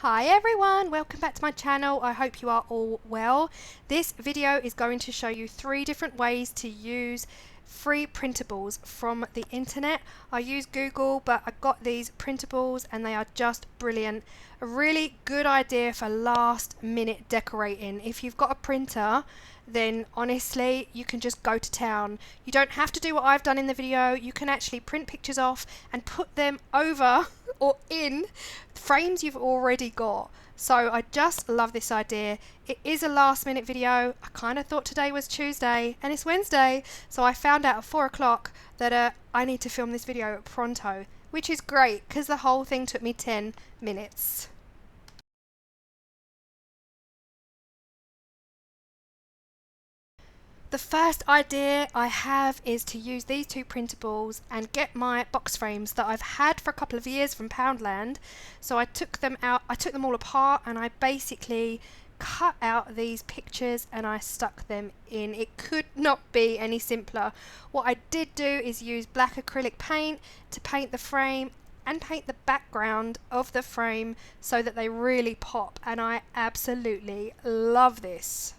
Hi everyone, welcome back to my channel. I hope you are all well. This video is going to show you 3 different ways to use free printables from the internet. I use Google, but I got these printables and they are just brilliant. A really good idea for last minute decorating. If you've got a printer, then honestly you can just go to town. You don't have to do what I've done in the video. You can actually print pictures off and put them over or in frames you've already got. So I just love this idea. It is a last minute video. I kind of thought today was Tuesday and it's Wednesday, so I found out at 4 o'clock that I need to film this video pronto, which is great because the whole thing took me 10 minutes. The first idea I have is to use these 2 printables and get my box frames that I've had for a couple of years from Poundland. So I took them out, I took them all apart and I basically cut out these pictures and I stuck them in. It could not be any simpler. What I did do is use black acrylic paint to paint the frame and paint the background of the frame so that they really pop, and I absolutely love this.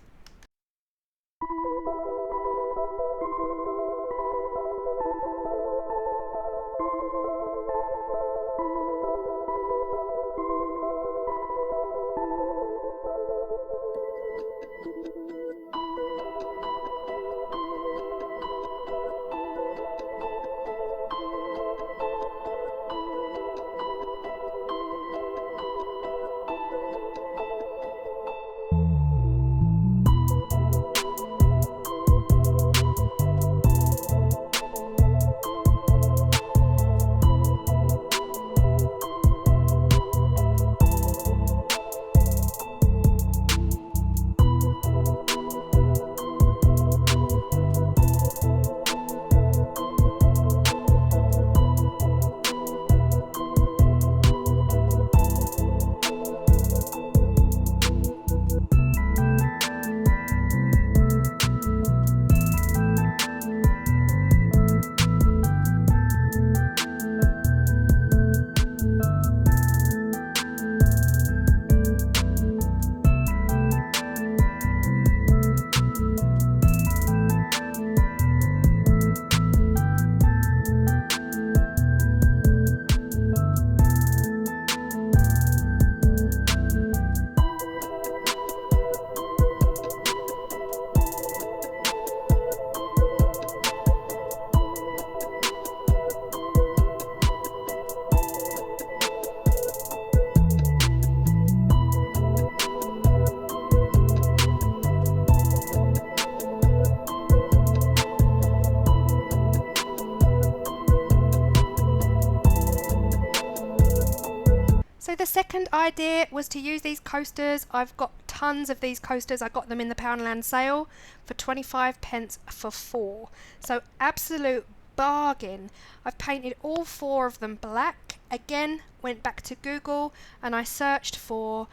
So the second idea was to use these coasters. I've got tons of these coasters. I got them in the Poundland sale for 25p for 4. So absolute bargain. I've painted all 4 of them black. Again, went back to Google and I searched for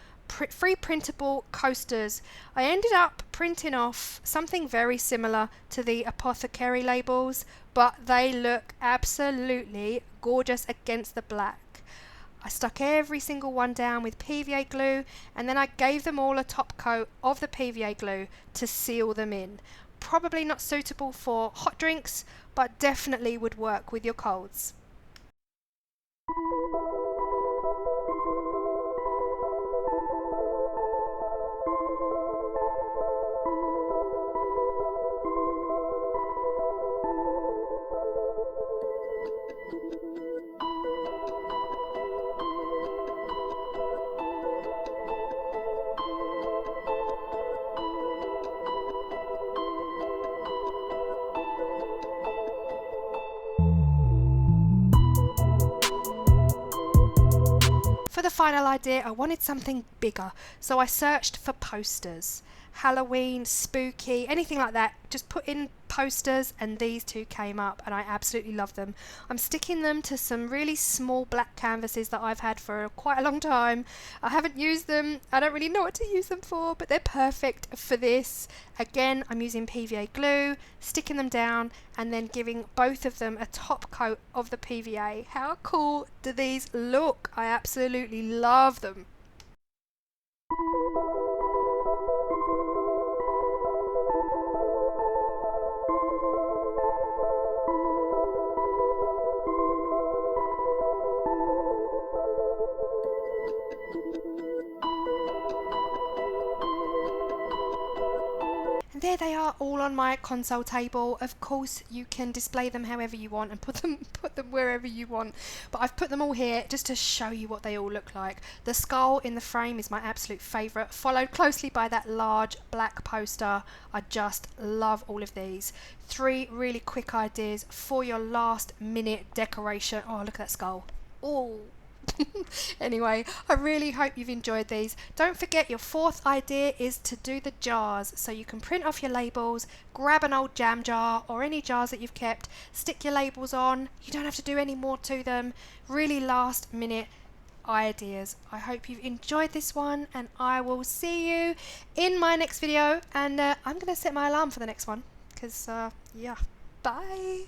free printable coasters. I ended up printing off something very similar to the apothecary labels, but they look absolutely gorgeous against the black. I stuck every single one down with PVA glue and then I gave them all a top coat of the PVA glue to seal them in. Probably not suitable for hot drinks, but definitely would work with your colds. For the final idea, I wanted something bigger, so I searched for posters. Halloween, spooky, anything like that. Just put in posters and these 2 came up and I absolutely love them. I'm sticking them to some really small black canvases that I've had for quite a long time. I haven't used them. I don't really know what to use them for, but they're perfect for this. Again, I'm using PVA glue, sticking them down and then giving both of them a top coat of the PVA. How cool do these look? I absolutely love them. there they are, all on my console table. Of course you can display them however you want and put them wherever you want, but I've put them all here just to show you what they all look like. The skull in the frame is my absolute favourite, followed closely by that large black poster. I just love all of these. 3 really quick ideas for your last minute decoration. Oh, look at that skull. Oh. Anyway, I really hope you've enjoyed these. Don't forget, your 4th idea is to do the jars, so you can print off your labels, grab an old jam jar or any jars that you've kept, stick your labels on. You don't have to do any more to them. Really last minute ideas. I hope you've enjoyed this one, and I will see you in my next video. And I'm going to set my alarm for the next one because yeah, bye.